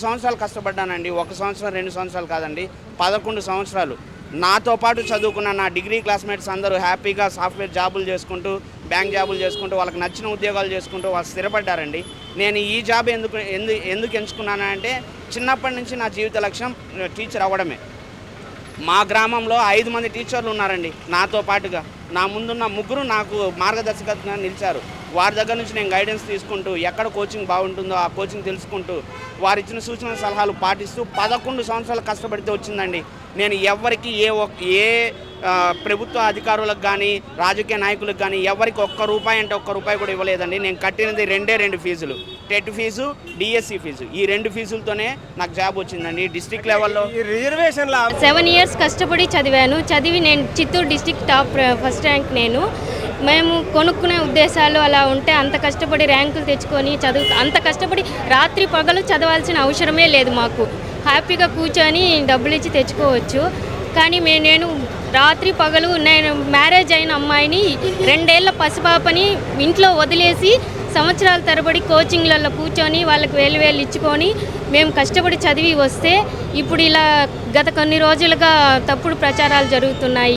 సంవత్సరాలు కష్టపడ్డానండి. 1 సంవత్సరం 2 సంవత్సరాలు కాదండి, 11 సంవత్సరాలు. నాతో పాటు చదువుకున్న నా డిగ్రీ క్లాస్మేట్స్ అందరూ హ్యాపీగా సాఫ్ట్వేర్ జాబులు చేసుకుంటూ, బ్యాంక్ జాబులు చేసుకుంటూ, వాళ్ళకి నచ్చిన ఉద్యోగాలు చేసుకుంటూ వాళ్ళు స్థిరపడ్డారండి. నేను ఈ జాబ్ ఎందుకు ఎంచుకున్నానంటే, చిన్నప్పటి నుంచి నా జీవిత లక్ష్యం టీచర్ అవ్వడమే. మా గ్రామంలో 5 మంది టీచర్లు ఉన్నారండి నాతో పాటుగా. నా ముందున్న ముగ్గురు నాకు మార్గదర్శకత్వంగా నిలిచారు. వారి దగ్గర నుంచి నేను గైడెన్స్ తీసుకుంటూ, ఎక్కడ కోచింగ్ బాగుంటుందో ఆ కోచింగ్ తెలుసుకుంటూ, వారిచ్చిన సూచన సలహాలు పాటిస్తూ 11 సంవత్సరాలు కష్టపడితే వచ్చిందండి. నేను ఎవ్వరికి ఏ ప్రభుత్వ అధికారులకు కానీ, రాజకీయ నాయకులకు కానీ ఎవరికి ₹1 అంటే ₹1 కూడా ఇవ్వలేదండి. నేను కట్టినది 2 ఫీజులు, టెట్ ఫీజు, డిఎస్సి ఫీజు. ఈ 2 ఫీజులతోనే నాకు జాబ్ వచ్చిందండి. డిస్ట్రిక్ట్ లెవెల్లో రిజర్వేషన్ల 7 years కష్టపడి చదివి నేను Chittoor district top first rank. మేము కొనుక్కునే ఉద్దేశాలు అలా ఉంటే అంత కష్టపడి ర్యాంకులు తెచ్చుకొని అంత కష్టపడి రాత్రి పగలు చదవాల్సిన అవసరమే లేదు. మాకు హ్యాపీగా కూర్చొని డబ్బులు ఇచ్చి తెచ్చుకోవచ్చు. కానీ నేను రాత్రి పగలు నేను మ్యారేజ్ అయిన అమ్మాయిని 2 ఏళ్ల పసిపాపని ఇంట్లో వదిలేసి సంవత్సరాల తరబడి కోచింగ్లలో కూర్చొని వాళ్ళకి వేలు ఇచ్చుకొని మేము కష్టపడి చదివి వస్తే ఇప్పుడు ఇలా గత కొన్ని రోజులుగా తప్పుడు ప్రచారాలు జరుగుతున్నాయి.